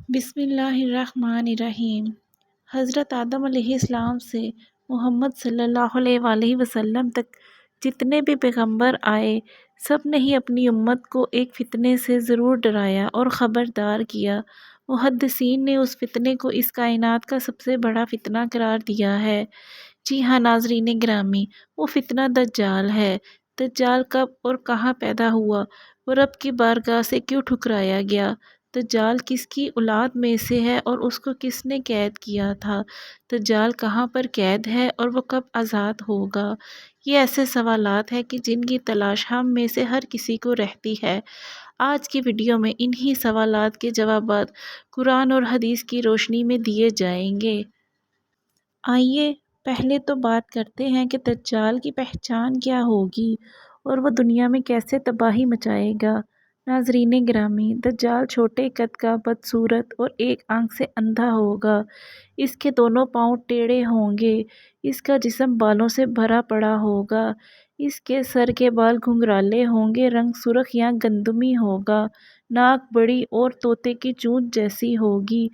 بسم اللہ الرحمن الرحیم۔ حضرت آدم علیہ السلام سے محمد صلی اللہ علیہ وآلہ وسلم تک جتنے بھی پیغمبر آئے، سب نے ہی اپنی امت کو ایک فتنے سے ضرور ڈرایا اور خبردار کیا۔ محدثین نے اس فتنے کو اس کائنات کا سب سے بڑا فتنہ قرار دیا ہے۔ جی ہاں ناظرین گرامی، وہ فتنہ دجال ہے۔ دجال کب اور کہاں پیدا ہوا؟ وہ رب کی بارگاہ سے کیوں ٹھکرایا گیا؟ دجال کس کی اولاد میں سے ہے اور اس کو کس نے قید کیا تھا؟ دجال کہاں پر قید ہے اور وہ کب آزاد ہوگا؟ یہ ایسے سوالات ہیں کہ جن کی تلاش ہم میں سے ہر کسی کو رہتی ہے۔ آج کی ویڈیو میں انہی سوالات کے جوابات قرآن اور حدیث کی روشنی میں دیے جائیں گے۔ آئیے پہلے تو بات کرتے ہیں کہ دجال کی پہچان کیا ہوگی اور وہ دنیا میں کیسے تباہی مچائے گا۔ ناظرین گرامی، دجال چھوٹے قد کا، بدصورت اور ایک آنکھ سے اندھا ہوگا۔ اس کے دونوں پاؤں ٹیڑھے ہوں گے۔ اس کا جسم بالوں سے بھرا پڑا ہوگا۔ اس کے سر کے بال گھنگرالے ہوں گے، رنگ سرخ یا گندمی ہوگا، ناک بڑی اور طوطے کی چونچ جیسی ہوگی۔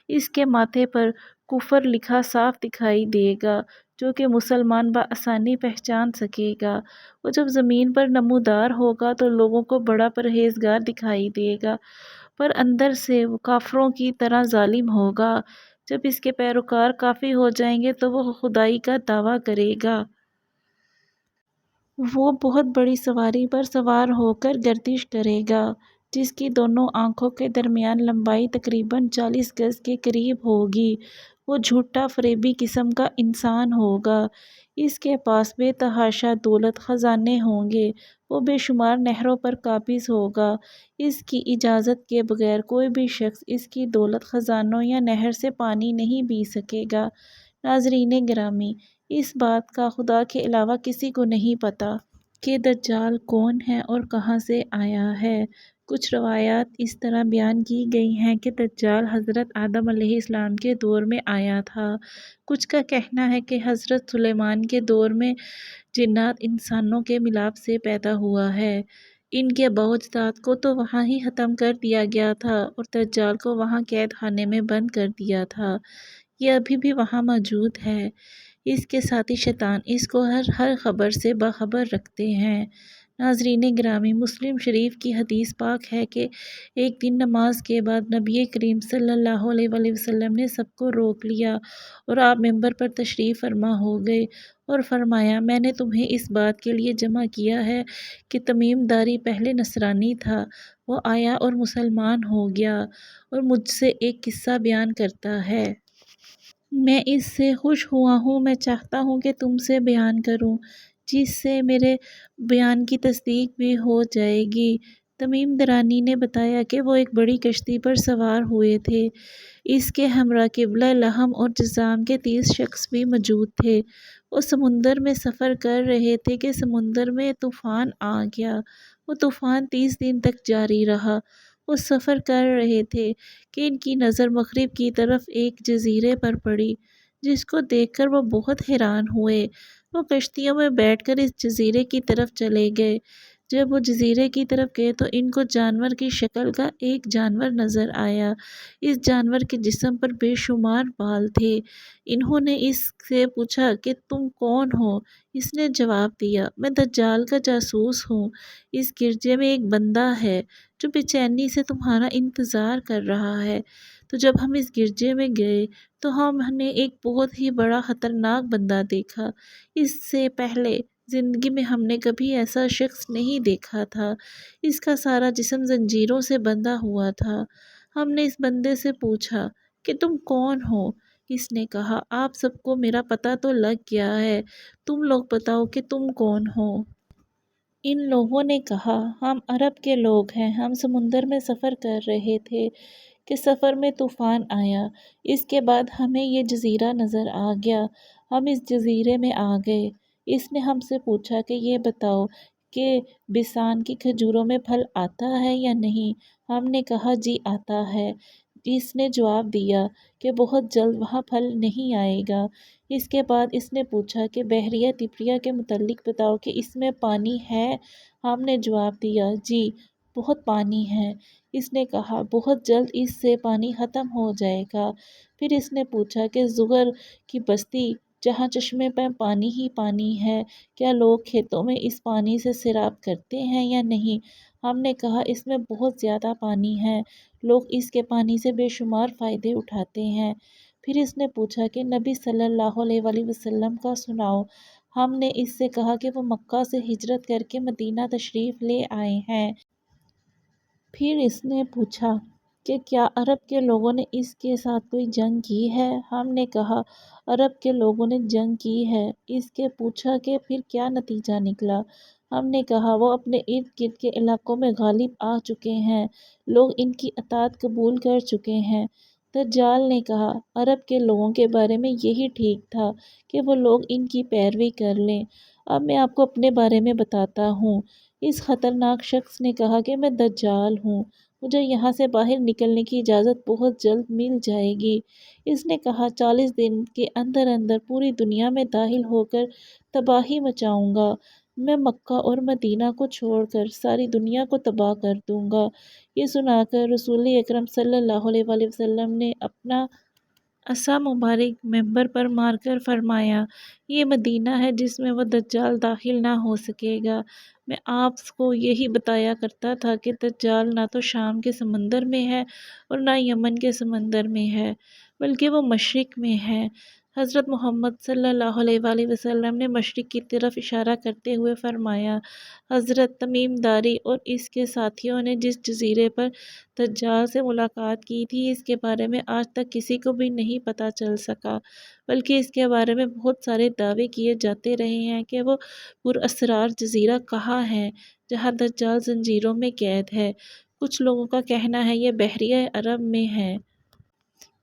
اس کے ماتھے پر کفر لکھا صاف دکھائی دے گا، جو کہ مسلمان بآسانی پہچان سکے گا۔ وہ جب زمین پر نمودار ہوگا تو لوگوں کو بڑا پرہیزگار دکھائی دے گا، پر اندر سے وہ کافروں کی طرح ظالم ہوگا۔ جب اس کے پیروکار کافی ہو جائیں گے تو وہ خدائی کا دعویٰ کرے گا۔ وہ بہت بڑی سواری پر سوار ہو کر گردش کرے گا، جس کی دونوں آنکھوں کے درمیان لمبائی تقریباً 40 گز کے قریب ہوگی۔ وہ جھوٹا فریبی قسم کا انسان ہوگا۔ اس کے پاس بے تحاشا دولت خزانے ہوں گے۔ وہ بے شمار نہروں پر قابض ہوگا۔ اس کی اجازت کے بغیر کوئی بھی شخص اس کی دولت خزانوں یا نہر سے پانی نہیں پی سکے گا۔ ناظرین گرامی، اس بات کا خدا کے علاوہ کسی کو نہیں پتہ کہ دجال کون ہے اور کہاں سے آیا ہے۔ کچھ روایات اس طرح بیان کی گئی ہیں کہ دجال حضرت آدم علیہ السلام کے دور میں آیا تھا۔ کچھ کا کہنا ہے کہ حضرت سلیمان کے دور میں جنات انسانوں کے ملاپ سے پیدا ہوا ہے۔ ان کے آباء و اجداد کو تو وہاں ہی ختم کر دیا گیا تھا اور دجال کو وہاں قید خانے میں بند کر دیا تھا۔ یہ ابھی بھی وہاں موجود ہے۔ اس کے ساتھی شیطان اس کو ہر خبر سے باخبر رکھتے ہیں۔ ناظرین گرامی، مسلم شریف کی حدیث پاک ہے کہ ایک دن نماز کے بعد نبی کریم صلی اللہ علیہ وآلہ وسلم نے سب کو روک لیا اور آپ منبر پر تشریف فرما ہو گئے اور فرمایا، میں نے تمہیں اس بات کے لیے جمع کیا ہے کہ تمیم داری پہلے نصرانی تھا، وہ آیا اور مسلمان ہو گیا اور مجھ سے ایک قصہ بیان کرتا ہے۔ میں اس سے خوش ہوا ہوں۔ میں چاہتا ہوں کہ تم سے بیان کروں، جس سے میرے بیان کی تصدیق بھی ہو جائے گی۔ تمیم دارانی نے بتایا کہ وہ ایک بڑی کشتی پر سوار ہوئے تھے۔ اس کے ہمراہ قبلہ لحم اور جذام کے 30 شخص بھی موجود تھے۔ وہ سمندر میں سفر کر رہے تھے کہ سمندر میں طوفان آ گیا۔ وہ طوفان 30 دن تک جاری رہا۔ وہ سفر کر رہے تھے کہ ان کی نظر مغرب کی طرف ایک جزیرے پر پڑی، جس کو دیکھ کر وہ بہت حیران ہوئے۔ وہ کشتیوں میں بیٹھ کر اس جزیرے کی طرف چلے گئے۔ جب وہ جزیرے کی طرف گئے تو ان کو جانور کی شکل کا ایک جانور نظر آیا۔ اس جانور کے جسم پر بے شمار بال تھے۔ انہوں نے اس سے پوچھا کہ تم کون ہو؟ اس نے جواب دیا، میں دجال کا جاسوس ہوں۔ اس گرجے میں ایک بندہ ہے جو بے چینی سے تمہارا انتظار کر رہا ہے۔ تو جب ہم اس گرجے میں گئے تو ہم نے ایک بہت ہی بڑا خطرناک بندہ دیکھا۔ اس سے پہلے زندگی میں ہم نے کبھی ایسا شخص نہیں دیکھا تھا۔ اس کا سارا جسم زنجیروں سے بندھا ہوا تھا۔ ہم نے اس بندے سے پوچھا کہ تم کون ہو؟ اس نے کہا، آپ سب کو میرا پتہ تو لگ گیا ہے، تم لوگ بتاؤ کہ تم کون ہو؟ ان لوگوں نے کہا، ہم عرب کے لوگ ہیں، ہم سمندر میں سفر کر رہے تھے کہ سفر میں طوفان آیا۔ اس کے بعد ہمیں یہ جزیرہ نظر آ گیا۔ ہم اس جزیرے میں آ گئے۔ اس نے ہم سے پوچھا کہ یہ بتاؤ کہ بسان کی کھجوروں میں پھل آتا ہے یا نہیں؟ ہم نے کہا، جی آتا ہے۔ اس نے جواب دیا کہ بہت جلد وہاں پھل نہیں آئے گا۔ اس کے بعد اس نے پوچھا کہ بحیرہ طبریہ کے متعلق بتاؤ کہ اس میں پانی ہے؟ ہم نے جواب دیا، جی بہت پانی ہے۔ اس نے کہا بہت جلد اس سے پانی ختم ہو جائے گا۔ پھر اس نے پوچھا کہ زغر کی بستی جہاں چشمے پہ پانی ہی پانی ہے، کیا لوگ کھیتوں میں اس پانی سے سیراب کرتے ہیں یا نہیں؟ ہم نے کہا اس میں بہت زیادہ پانی ہے، لوگ اس کے پانی سے بے شمار فائدے اٹھاتے ہیں۔ پھر اس نے پوچھا کہ نبی صلی اللہ علیہ وآلہ وسلم کا سناؤ۔ ہم نے اس سے کہا کہ وہ مکہ سے ہجرت کر کے مدینہ تشریف لے آئے ہیں۔ پھر اس نے پوچھا کہ کیا عرب کے لوگوں نے اس کے ساتھ کوئی جنگ کی ہے؟ ہم نے کہا عرب کے لوگوں نے جنگ کی ہے۔ اس کے پوچھا کہ پھر کیا نتیجہ نکلا؟ ہم نے کہا وہ اپنے ارد گرد کے علاقوں میں غالب آ چکے ہیں، لوگ ان کی اطاعت قبول کر چکے ہیں۔ دجال نے کہا عرب کے لوگوں کے بارے میں یہی ٹھیک تھا کہ وہ لوگ ان کی پیروی کر لیں۔ اب میں آپ کو اپنے بارے میں بتاتا ہوں۔ اس خطرناک شخص نے کہا کہ میں دجال ہوں، مجھے یہاں سے باہر نکلنے کی اجازت بہت جلد مل جائے گی۔ اس نے کہا 40 دن کے اندر اندر پوری دنیا میں داخل ہو کر تباہی مچاؤں گا، میں مکہ اور مدینہ کو چھوڑ کر ساری دنیا کو تباہ کر دوں گا۔ یہ سنا کر رسول اکرم صلی اللہ علیہ وآلہ وسلم نے اپنا عصا مبارک منبر پر مار کر فرمایا یہ مدینہ ہے جس میں وہ دجال داخل نہ ہو سکے گا۔ میں آپ کو یہی بتایا کرتا تھا کہ دجال نہ تو شام کے سمندر میں ہے اور نہ یمن کے سمندر میں ہے، بلکہ وہ مشرق میں ہے۔ حضرت محمد صلی اللہ علیہ وآلہ وسلم نے مشرق کی طرف اشارہ کرتے ہوئے فرمایا حضرت تمیم داری اور اس کے ساتھیوں نے جس جزیرے پر دجال سے ملاقات کی تھی اس کے بارے میں آج تک کسی کو بھی نہیں پتہ چل سکا، بلکہ اس کے بارے میں بہت سارے دعوے کیے جاتے رہے ہیں کہ وہ پراسرار جزیرہ کہاں ہے جہاں دجال زنجیروں میں قید ہے۔ کچھ لوگوں کا کہنا ہے یہ بحیرہ عرب میں ہے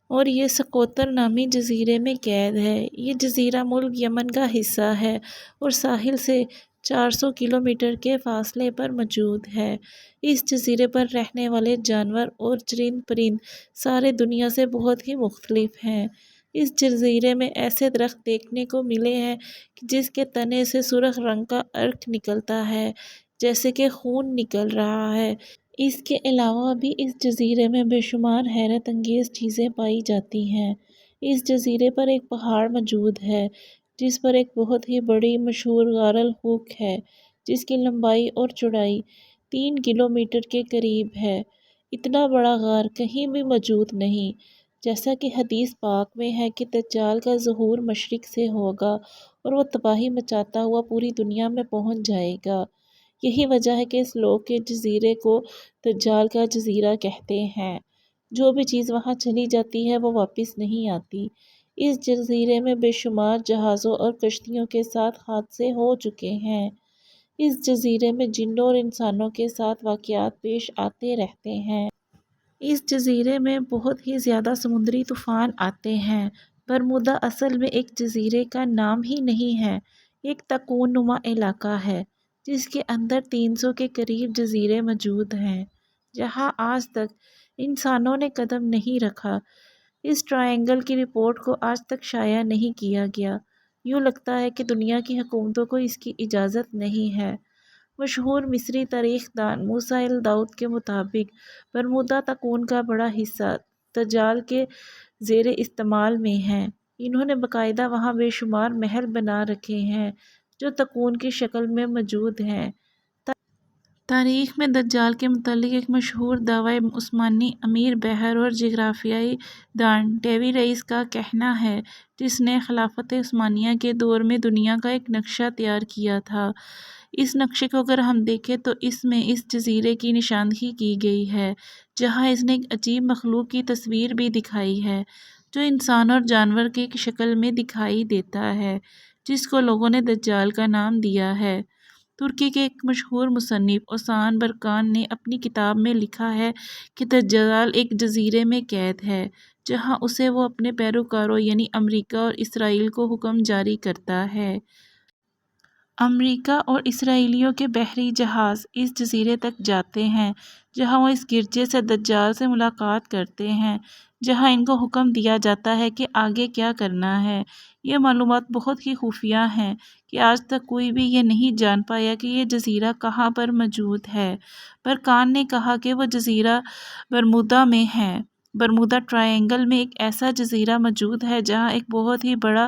اور یہ سقوطر نامی جزیرے میں قید ہے۔ یہ جزیرہ ملک یمن کا حصہ ہے اور ساحل سے 400 کلومیٹر کے فاصلے پر موجود ہے۔ اس جزیرے پر رہنے والے جانور اور چرند پرند سارے دنیا سے بہت ہی مختلف ہیں۔ اس جزیرے میں ایسے درخت دیکھنے کو ملے ہیں کہ جس کے تنے سے سرخ رنگ کا عرق نکلتا ہے جیسے کہ خون نکل رہا ہے۔ اس کے علاوہ بھی اس جزیرے میں بے شمار حیرت انگیز چیزیں پائی جاتی ہیں۔ اس جزیرے پر ایک پہاڑ موجود ہے جس پر ایک بہت ہی بڑی مشہور غار الخوک ہے جس کی لمبائی اور چوڑائی 3 کلومیٹر کے قریب ہے۔ اتنا بڑا غار کہیں بھی موجود نہیں، جیسا کہ حدیث پاک میں ہے کہ دجال کا ظہور مشرق سے ہوگا اور وہ تباہی مچاتا ہوا پوری دنیا میں پہنچ جائے گا۔ یہی وجہ ہے کہ اس لوگ کے جزیرے کو دجال کا جزیرہ کہتے ہیں۔ جو بھی چیز وہاں چلی جاتی ہے وہ واپس نہیں آتی۔ اس جزیرے میں بے شمار جہازوں اور کشتیوں کے ساتھ حادثے ہو چکے ہیں۔ اس جزیرے میں جنوں اور انسانوں کے ساتھ واقعات پیش آتے رہتے ہیں۔ اس جزیرے میں بہت ہی زیادہ سمندری طوفان آتے ہیں۔ برمودا اصل میں ایک جزیرے کا نام ہی نہیں ہے، ایک تکون نما علاقہ ہے جس کے اندر 300 کے قریب جزیرے موجود ہیں جہاں آج تک انسانوں نے قدم نہیں رکھا۔ اس ٹرائنگل کی رپورٹ کو آج تک شائع نہیں کیا گیا۔ یوں لگتا ہے کہ دنیا کی حکومتوں کو اس کی اجازت نہیں ہے۔ مشہور مصری تاریخ دان موسیٰ الدؤد کے مطابق برمودا تکون کا بڑا حصہ دجال کے زیر استعمال میں ہے۔ انہوں نے باقاعدہ وہاں بے شمار محل بنا رکھے ہیں جو تکون کی شکل میں موجود ہیں۔ تاریخ میں دجال کے متعلق ایک مشہور دعوی عثمانی امیر بحر اور جغرافیائی دان ڈیوی رئیس کا کہنا ہے جس نے خلافت عثمانیہ کے دور میں دنیا کا ایک نقشہ تیار کیا تھا۔ اس نقشے کو اگر ہم دیکھیں تو اس میں اس جزیرے کی نشاندہی کی گئی ہے جہاں اس نے ایک عجیب مخلوق کی تصویر بھی دکھائی ہے جو انسان اور جانور کی شکل میں دکھائی دیتا ہے جس کو لوگوں نے دجال کا نام دیا ہے۔ ترکی کے ایک مشہور مصنف اوسان برکان نے اپنی کتاب میں لکھا ہے کہ دجال ایک جزیرے میں قید ہے جہاں اسے وہ اپنے پیروکاروں یعنی امریکہ اور اسرائیل کو حکم جاری کرتا ہے۔ امریکہ اور اسرائیلیوں کے بحری جہاز اس جزیرے تک جاتے ہیں جہاں وہ اس گرجے سے دجال سے ملاقات کرتے ہیں، جہاں ان کو حکم دیا جاتا ہے کہ آگے کیا کرنا ہے۔ یہ معلومات بہت ہی خفیہ ہیں کہ آج تک کوئی بھی یہ نہیں جان پایا کہ یہ جزیرہ کہاں پر موجود ہے۔ برکان نے کہا کہ وہ جزیرہ برمودا میں ہے۔ برمودا ٹرائینگل میں ایک ایسا جزیرہ موجود ہے جہاں ایک بہت ہی بڑا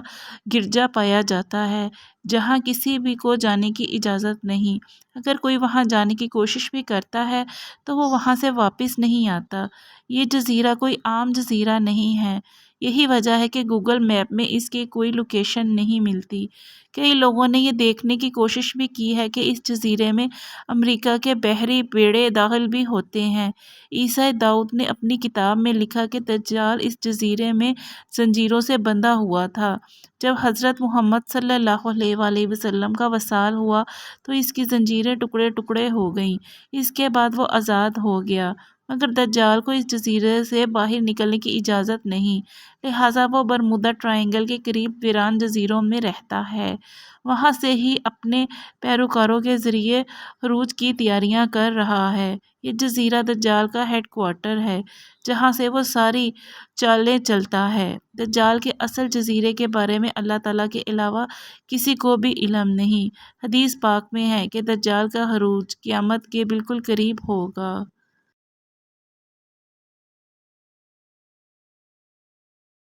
گرجا پایا جاتا ہے، جہاں کسی بھی کو جانے کی اجازت نہیں۔ اگر کوئی وہاں جانے کی کوشش بھی کرتا ہے تو وہ وہاں سے واپس نہیں آتا۔ یہ جزیرہ کوئی عام جزیرہ نہیں ہے۔ یہی وجہ ہے کہ گوگل میپ میں اس کی کوئی لوکیشن نہیں ملتی۔ کئی لوگوں نے یہ دیکھنے کی کوشش بھی کی ہے کہ اس جزیرے میں امریکہ کے بحری بیڑے داخل بھی ہوتے ہیں۔ عیسیٰ داؤد نے اپنی کتاب میں لکھا کہ دجال اس جزیرے میں زنجیروں سے بندھا ہوا تھا۔ جب حضرت محمد صلی اللہ علیہ وآلہ وسلم کا وصال ہوا تو اس کی زنجیریں ٹکڑے ٹکڑے ہو گئیں۔ اس کے بعد وہ آزاد ہو گیا، مگر دجال کو اس جزیرے سے باہر نکلنے کی اجازت نہیں، لہٰذا وہ برمودا ٹرائینگل کے قریب ویران جزیروں میں رہتا ہے۔ وہاں سے ہی اپنے پیروکاروں کے ذریعے خروج کی تیاریاں کر رہا ہے۔ یہ جزیرہ دجال کا ہیڈ کوارٹر ہے، جہاں سے وہ ساری چالیں چلتا ہے۔ دجال کے اصل جزیرے کے بارے میں اللہ تعالیٰ کے علاوہ کسی کو بھی علم نہیں۔ حدیث پاک میں ہے کہ دجال کا خروج قیامت کے بالکل قریب ہوگا۔